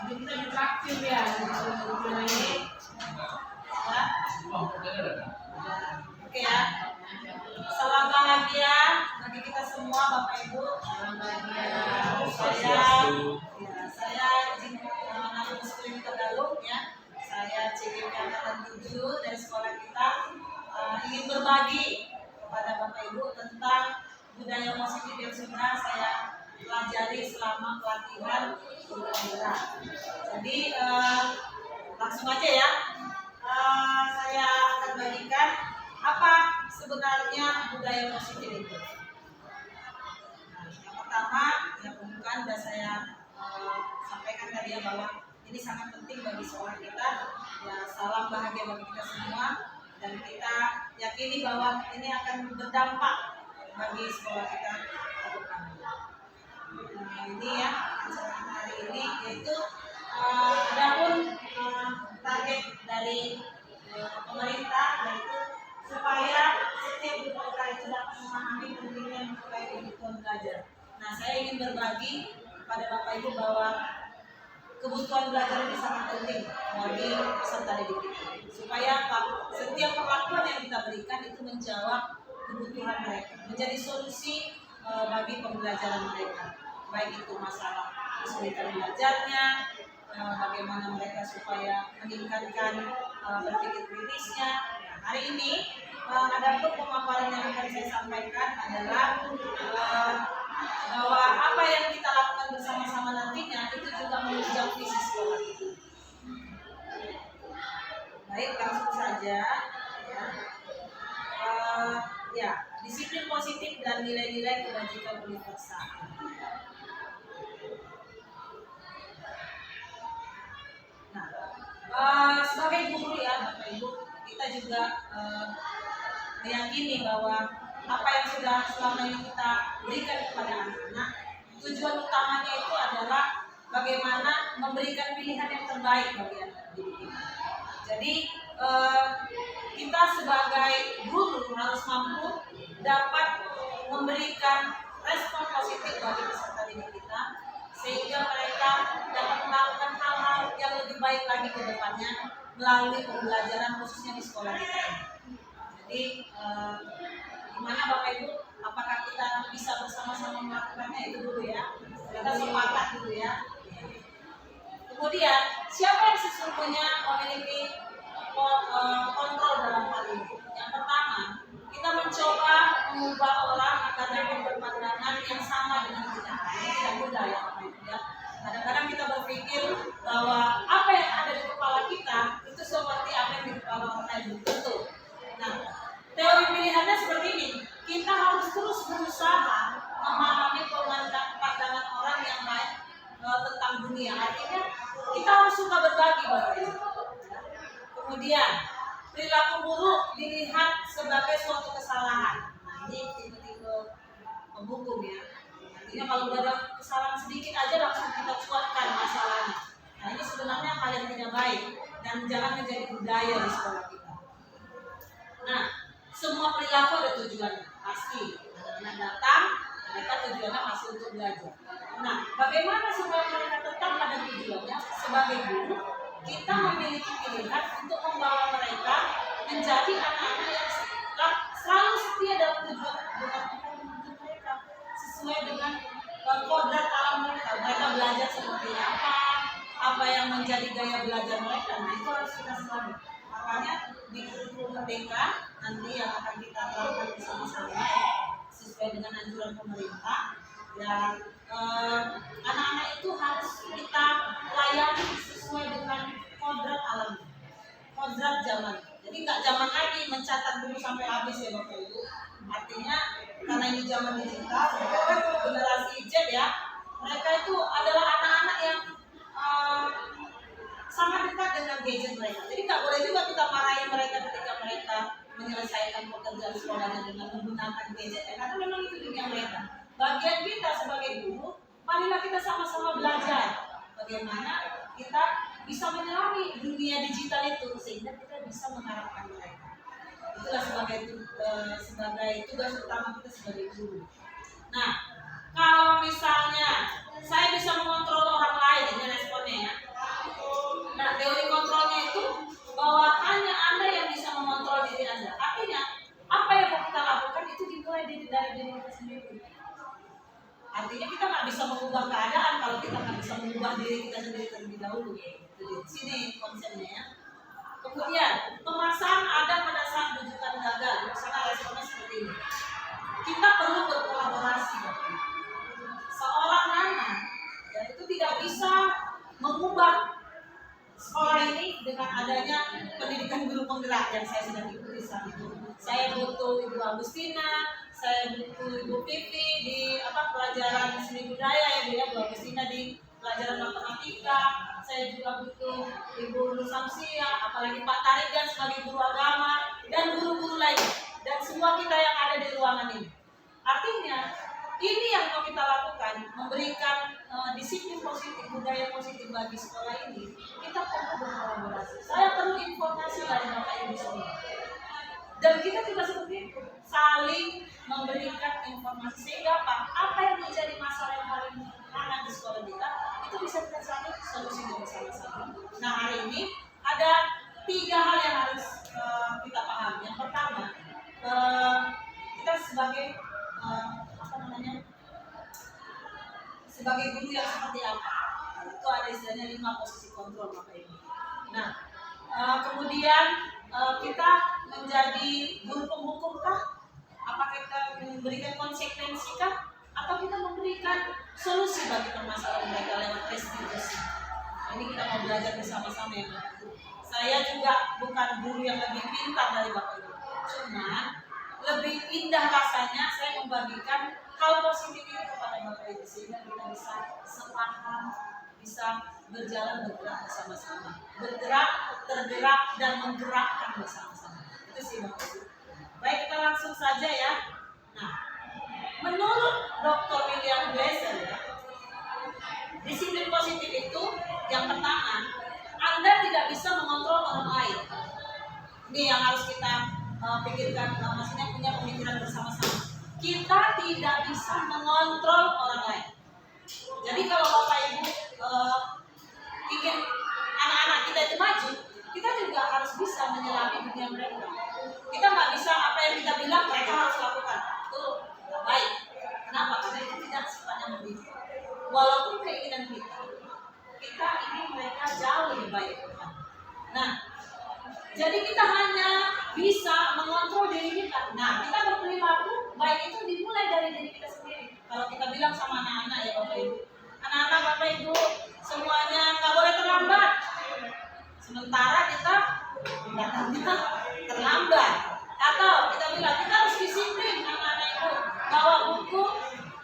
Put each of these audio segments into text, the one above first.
kita ditraktir ya guru ini ya. Oke ya, salam bahagia bagi kita semua Bapak Ibu. Saya izin nama muslim Tegaluk ya. Saya CGP Angkatan 7 dari sekolah kita ingin berbagi kepada Bapak Ibu tentang budaya positif yang sudah saya pelajari selama pelatihan guru pembela. Jadi langsung aja ya, saya akan bagikan apa sebenarnya budaya positif itu. Nah, yang pertama yang bukan sudah saya sampaikan tadi ya, bahwa ini sangat penting bagi sekolah kita ya. Salam bahagia bagi kita semua dan kita yakini bahwa ini akan berdampak bagi sekolah kita ke depan. Nah, ini ya acara hari ini yaitu adapun target dari pemerintah yaitu supaya setiap guru itu dapat memahami pentingnya memulai kebutuhan belajar. Nah, saya ingin berbagi kepada Bapak Ibu bahwa kebutuhan belajar ini sangat penting bagi peserta didik kita. Supaya setiap perlakuan yang kita berikan itu menjawab kebutuhan mereka, menjadi solusi bagi pembelajaran mereka. Baik itu masalah kesulitan belajarnya, bagaimana mereka supaya meningkatkan berpikir kritisnya. Nah, hari ini adapun pemaparan yang akan saya sampaikan adalah bahwa apa yang kita lakukan bersama-sama nantinya itu juga menunjang visi sekolah itu. Baik, langsung saja ya, disiplin positif dan nilai-nilai kebajikan universal. Nah, sebagai guru ya Bapak Ibu, kita juga meyakini bahwa apa yang sudah selama ini kita berikan kepada anak-anak, tujuan utamanya itu adalah bagaimana memberikan pilihan yang terbaik bagi anak didik kita. Jadi kita sebagai guru harus mampu dapat memberikan respon positif bagi peserta didik kita, sehingga mereka dapat melakukan hal-hal yang lebih baik lagi ke depannya melalui pembelajaran khususnya di sekolah kita. Jadi gimana Bapak Ibu, apakah kita bisa bersama-sama melakukannya itu dulu ya, kita sepakat dulu ya. Kemudian siapa yang sesungguhnya memiliki kontrol dalam hal ini? Yang pertama, kita mencoba mengubah orang agar dapat berpandangan yang sama dengan kita. Ini tidak mudah ya Bapak Ibu ya. Kadang-kadang kita berpikir bahwa apa yang ada di kepala kita itu seperti apa yang di kepala orang lain. Tentu. Nah, teori pilihannya seperti ini. Kita harus terus berusaha memahami pandangan orang yang lain tentang dunia. Artinya kita harus suka berbagi Bapak Ibu. Kemudian perilaku buruk dilihat sebagai suatu kesalahan. Nah, ini tipe-tipe penghukum ya. Artinya kalau udah ada kesalahan sedikit aja langsung kita cuatkan masalahnya. Nah, ini sebenarnya hal yang tidak baik dan jangan menjadi budaya di sekolah kita. Nah, semua perilaku ada tujuannya, pasti. Anak-anak datang, mereka tujuannya masih untuk belajar. Nah, bagaimana supaya mereka tetap pada tujuannya? Sebagai guru, kita memiliki pilihan untuk membawa mereka menjadi anak-anak yang selalu setia dalam tujuan mereka, sesuai dengan kodrat alam mereka. Mereka belajar seperti apa yang menjadi gaya belajar mereka. Nah, itu harus kita selalu. Makanya di kurikulum merdeka nanti yang akan kita terapkan bersama-sama sesuai dengan anjuran pemerintah dan anak-anak itu harus kita layani sesuai dengan kodrat alam, kodrat zaman. Jadi nggak zaman lagi mencatat dulu sampai habis ya Bapak Ibu. Artinya karena ini zaman digital, mereka kan generasi Z ya, mereka itu adalah anak-anak yang sangat dekat dengan gadget mereka. Jadi nggak boleh juga kita marahin mereka ketika mereka menyelesaikan pekerjaan sekolahnya dengan menggunakan gadget ya, karena memang itu dunia mereka. Bagian kita sebagai guru, marilah kita sama-sama belajar bagaimana kita bisa menyelami dunia digital itu sehingga kita bisa mengarahkan mereka. Itulah sebagai tugas utama kita sebagai guru. Nah, kalau misalnya saya bisa mengontrol orang lain, ini responnya ya. Artinya kita nggak bisa mengubah keadaan kalau kita nggak bisa mengubah diri kita sendiri terlebih dahulu. Jadi sini konsepnya ya. Kemudian pemaksaan ada pada saat rujukan gagal. Misalnya responnya seperti ini. Kita perlu berkolaborasi. Seorang anak ya, itu tidak bisa mengubah sekolah ini dengan adanya pendidikan guru penggerak yang saya sudah ikuti saat itu. Saya butuh Ibu Agustina, saya butuh Ibu Pipi di pelajaran seni budaya ya Bu Agustina di pelajaran matematika. Saya juga butuh Ibu Nur Samsia, apalagi Pak Tarigan sebagai guru agama dan guru-guru lain dan semua kita yang ada di ruangan ini. Artinya ini yang mau kita lakukan, memberikan disiplin positif, budaya positif bagi sekolah ini. Kita perlu berkolaborasi. Saya perlu informasi dari Bapak Ibu semua. Dan kita juga seperti itu, saling memberikan informasi sehingga apa yang menjadi masalah yang paling hangat di sekolah kita itu bisa kita cari solusinya bersama-sama. Nah, hari ini ada 3 hal yang harus kita pahami. Yang pertama, kita sebagai sebagai guru yang seperti apa? Itu ada istilahnya 5 posisi kontrol Bapak Ibu. Nah, kemudian kita menjadi guru penghukum kah? Apakah kita memberikan konsekuensi kah? Atau kita memberikan solusi bagi permasalahan mereka lewat restitusi? Ini kita mau belajar bersama-sama ya Bapak Ibu. Saya juga bukan guru yang lebih pintar dari Bapak Ibu. Cuma lebih indah rasanya saya membagikan hal positif ini kepada Bapak Ibu sehingga kita bisa sepaham, bisa berjalan bergerak bersama-sama, bergerak, tergerak dan menggerakkan bersama-sama. Itu sih Bapak Ibu. Baik, kita langsung saja ya. Nah, menurut Dr. William Glasser ya, disiplin positif itu yang pertama, Anda tidak bisa mengontrol orang lain. Ini yang harus kita pikirkan, maksudnya punya pemikiran bersama-sama. Kita tidak bisa mengontrol orang lain. Jadi kalau Bapak Ibu ingin anak-anak kita itu maju, kita juga harus bisa menyelami dunia mereka. Kita nggak bisa apa yang kita bilang mereka harus lakukan. Itu nggak baik. Kenapa? Karena itu tidak sifatnya mendidik. Walaupun keinginan kita ingin mereka jauh lebih baik. Nah, jadi kita hanya bisa mengontrol diri kita. Nah, kita berperilaku baik itu dimulai dari diri kita sendiri. Kalau kita bilang sama anak-anak ya Bapak Ibu, anak-anak Bapak Ibu semuanya nggak boleh terlambat. Sementara kita datangnya terlambat. Atau kita bilang kita harus disiplin anak-anak Ibu bawa buku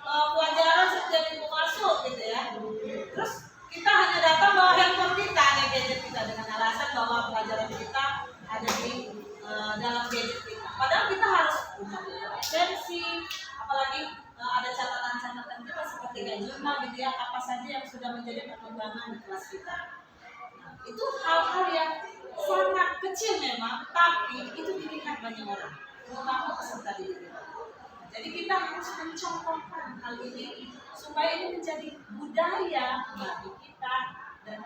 pelajaran setiap minggu masuk gitu ya. Terus kita hanya datang bawa handphone kita, ada gadget kita dengan alasan bahwa pelajaran kita ada di dalam gadget kita. Padahal kita harus punya absensi, apalagi ada catatan-catatan kita seperti jurnal gitu ya, apa saja yang sudah menjadi perkembangan di kelas kita. Nah, itu hal-hal yang sangat kecil memang, tapi itu dilihat banyak orang, terutama peserta didik. Jadi kita harus mencontohkan hal ini supaya ini menjadi budaya bagi kita dan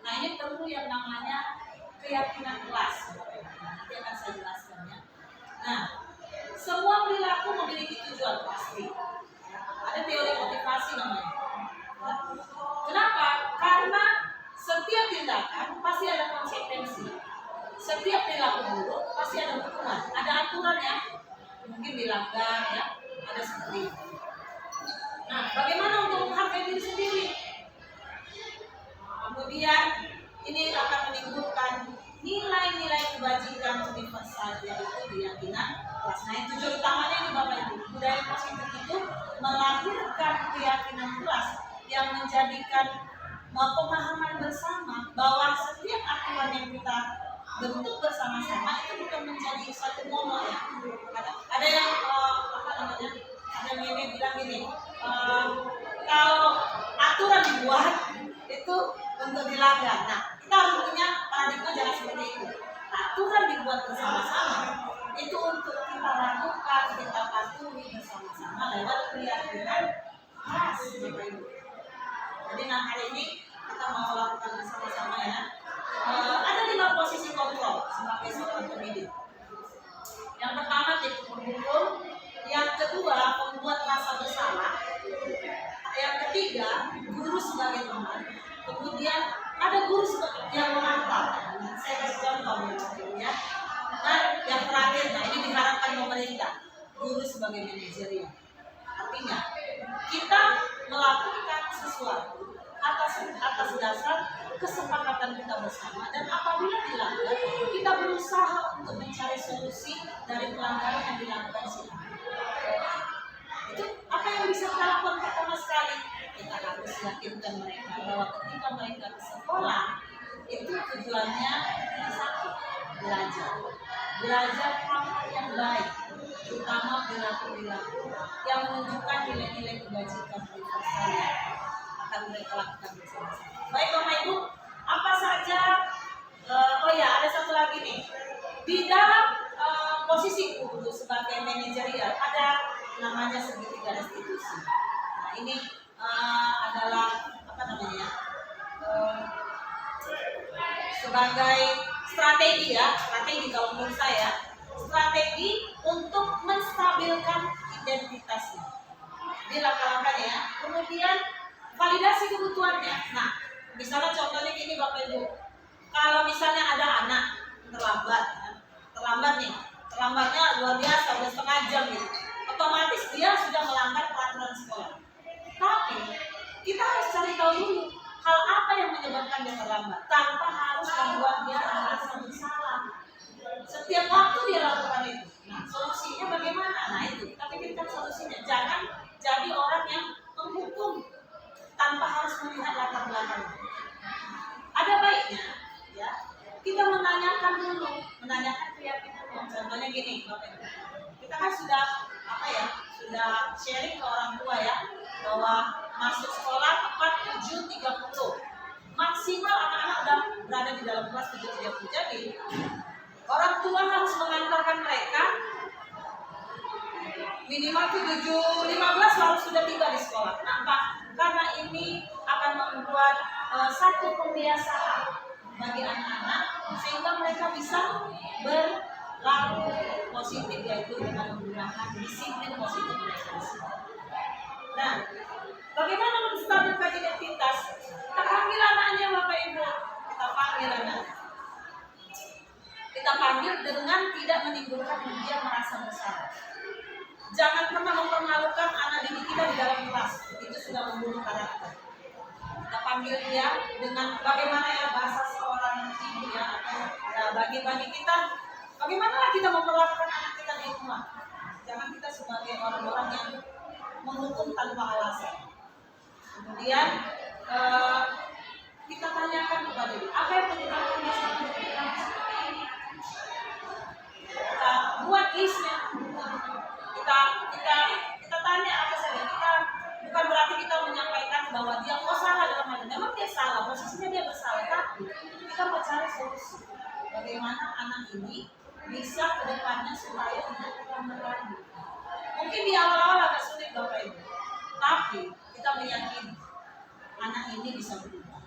nah ini perlu yang namanya keyakinan kelas. Nanti akan saya jelaskan ya. Nah, semua perilaku memiliki tujuan pasti. Ada teori motivasi namanya. Kenapa? Karena setiap tindakan pasti ada konsekuensi. Setiap perilaku buruk pasti ada hukuman. Ada aturan ya. Mungkin dilanggar ya, ada seperti itu. Nah, bagaimana untuk menghargai diri sendiri? Kemudian ini akan menimbulkan nilai-nilai kebajikan universal yaitu keyakinan kelas. Nah, tujuan utamanya ini Bapak Ibu, budaya positif itu melahirkan keyakinan kelas yang menjadikan pemahaman bersama bahwa setiap aturan yang kita bentuk bersama-sama itu bukan menjadi satu mono ya. Ada yang ada yang bilang gini, kalau aturan dibuat itu untuk dilanggar. Nah, kita harus punya paradigma jangan seperti itu. Aturan dibuat bersama-sama itu untuk kita lakukan, kita patuhi bersama-sama lewat keyakinan khas. Jadi hari ini kita mau lakukan bersama-sama ya. Ada 5 posisi kontrol sebagai seorang pendidik. Yang pertama tipe penghukum, yang kedua pembuat rasa bersalah, Kemudian ada guru yang memantau. Saya kasih contoh ya. Dan yang terakhir, nah ini diharapkan pemerintah, guru sebagai manajerial. Artinya kita melakukan sesuatu atas dasar kesepakatan kita bersama, dan apabila dilanggar kita berusaha untuk mencari solusi dari pelanggaran yang dilakukan si A. Itu apa yang bisa kita lakukan? Pertama sekali kita harus yakinkan mereka bahwa ketika mereka ke sekolah itu tujuannya satu, belajar hal-hal yang baik, terutama perilaku yang menunjukkan nilai-nilai kebajikan universal yang akan mereka lakukan bersama-sama. Baik Bapak Ibu, apa saja? Oh ya, ada satu lagi nih. Di dalam posisi guru sebagai manajerial ada namanya segitiga restitusi. Nah ini adalah apa namanya? Sebagai strategi kalau menurut saya, strategi untuk menstabilkan identitasnya di langkah-langkahnya. Kemudian validasi kebutuhannya. Nah, misalnya contohnya gini Bapak Ibu, kalau misalnya ada anak terlambatnya luar biasa, udah setengah jam gitu, otomatis dia sudah melanggar peraturan sekolah. Tapi kita harus cari tahu dulu hal apa yang menyebabkan dia terlambat, tanpa harus membuat dia merasa bersalah. Setiap waktu dia lakukan itu. Nah, solusinya bagaimana? Nah itu, kita pikirkan solusinya. Jangan jadi orang yang menghukum tanpa harus melihat latar belakang. Ada baiknya, ya, kita menanyakan keyakinannya. Contohnya gini, kita kan sudah sharing ke orang tua ya, bahwa masuk sekolah tepat 7.30. Maksimal anak-anak udah berada di dalam kelas 7.30. Jadi orang tua harus mengantarkan mereka minimal 7.15 lalu sudah tiba di sekolah. Kenapa? Karena ini akan membuat satu pembiasaan bagi anak-anak sehingga mereka bisa berlaku positif, yaitu dengan menggunakan disiplin positif mereka. Nah, bagaimana menstabilkan identitas? Kita panggil anaknya Bapak Ibu, kita panggil dengan tidak menimbulkan dia merasa bersalah. Jangan pernah mempermalukan anak didik kita di dalam kelas, itu sudah membunuh karakter. Kita panggil dia dengan bagaimana ya bahasa seorang ibu ya, bagi kita, bagaimana kita memperlakukan anak kita di rumah. Jangan kita sebagai orang-orang yang menghukum tanpa alasan. Kemudian kita tanyakan kepada dia, apa yang menyebabkan dia seperti ini? Kita buat listnya. Kita tanya apa saja. Kita bukan berarti kita menyampaikan bahwa dia salah dalam hal ini. Memang dia salah, posisinya dia bersalah, tapi kita mencari solusi. Bagaimana anak ini bisa ke depannya supaya tidak terlambat lagi. Mungkin di awal-awal agak sulit Bapak Ibu, tapi kita meyakini anak ini bisa berubah.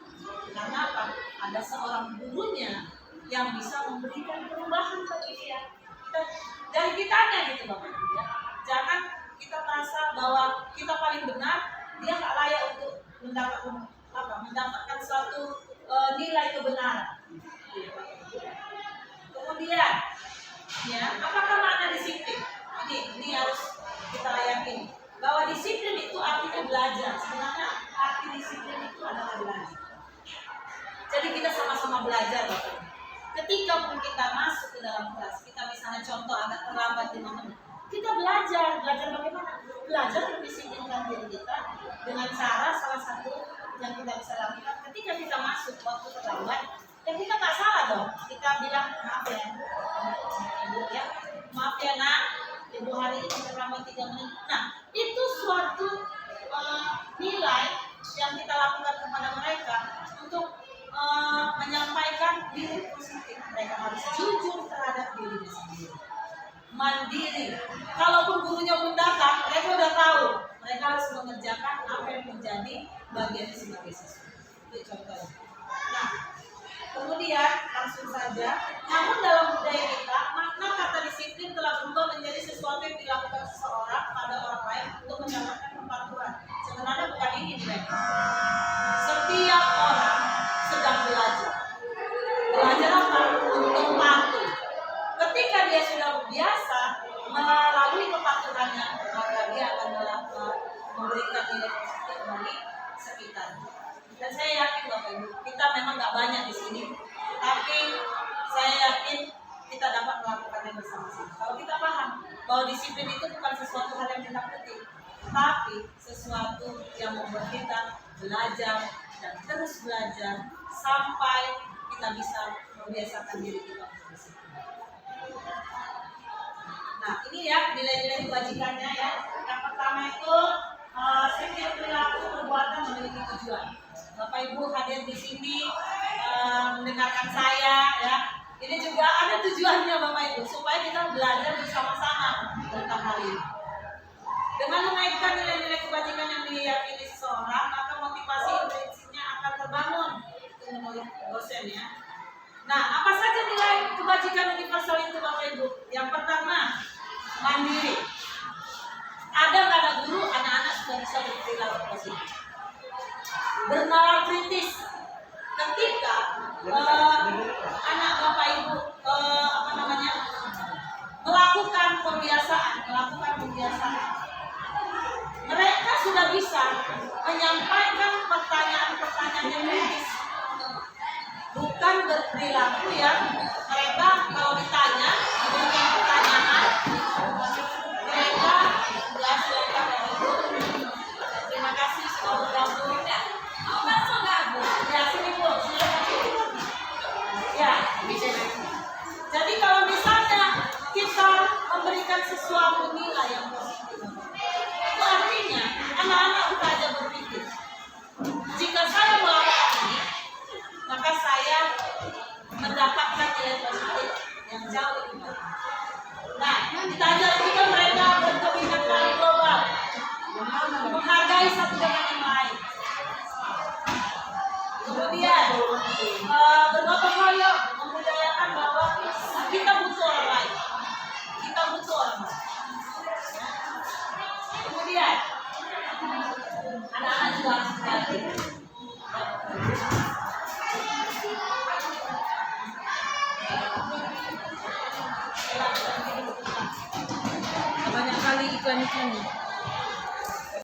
Karena apa? Ada seorang gurunya yang bisa memberikan perubahan bagi dia. Dari kitanya gitu Bapak Ibu ya. Jangan kita merasa bahwa kita paling benar, dia tak layak untuk mendapatkan suatu nilai kebenaran. Kemudian, ya, apakah makna disiplin? Ini harus kita yakini bahwa disiplin itu artinya belajar. Sebenarnya arti disiplin itu adalah belajar. Jadi kita sama-sama belajar, Bapak. Ketika pun kita masuk ke dalam kelas, kita misalnya contoh agak terlambat 5 menit, kita belajar bagaimana? Belajar mendisiplinkan diri kita dengan cara salah satu yang kita bisa lakukan ketika kita masuk waktu terlambat, dan kita nggak salah dong. Kita bilang maaf ya, Ibu ya, maaf ya Nak, Ibu hari ini terlambat 3 menit. Nah, itu suatu nilai yang kita lakukan kepada mereka untuk menyampaikan diri positif. Mereka harus jujur terhadap diri sendiri, mandiri. Kalaupun gurunya pun datang, mereka udah tahu mereka harus mengerjakan apa yang menjadi bagian sebagai siswa. Itu contohnya. Nah, kemudian langsung saja, namun dalam budaya kita, makna kata disiplin telah berubah menjadi sesuatu yang dilakukan seseorang pada orang lain untuk mendapatkan kepatuhan. Sebenarnya bukan ini nilai. Setiap orang kita memang nggak banyak di sini, tapi saya yakin kita dapat melakukannya bersama-sama. Kalau kita paham bahwa disiplin itu bukan sesuatu hal yang ditakuti, tapi sesuatu yang membuat kita belajar dan terus belajar sampai kita bisa membiasakan diri kita untuk disiplin. Nah, ini ya nilai-nilai kebajikannya ya. Yang pertama itu setiap perilaku perbuatan memiliki tujuan. Bapak Ibu hadir di sini mendengarkan saya ya. Ini juga ada tujuannya Bapak Ibu supaya kita belajar bersama-sama tentang hal ini. Dengan mengaitkan nilai-nilai kebajikan yang diyakini seseorang, maka motivasi intrinsiknya akan terbangun. Itu menurut dosen ya. Nah, apa saja nilai kebajikan universal itu Bapak Ibu? Yang pertama, mandiri. Ada nggak ada guru, anak-anak sudah bisa berperilaku positif. Bernalar kritis. Ketika anak Bapak Ibu melakukan pembiasaan, mereka sudah bisa menyampaikan pertanyaan-pertanyaan yang kritis. Bukan berperilaku yang mereka kalau ditanya diberikan pertanyaan mereka ya silakan Ibu. Terima kasih sudah bergabung. Masuk nggak Bu? Ya sini Bu, silakan. Ya, jadi kalau misalnya kita memberikan sesuatu nilai yang positif, itu artinya anak-anak kita aja berpikir. Jika saya melakukan ini, maka saya mendapatkan nilai positif yang jauh lebih baik. Nah, kita ajar juga mereka berkebijakan global, menghargai satu dengan yang lain. Kemudian bergotong royong, membudayakan bahwa kita butuh orang lain. Kemudian anak-anak juga harus berhati.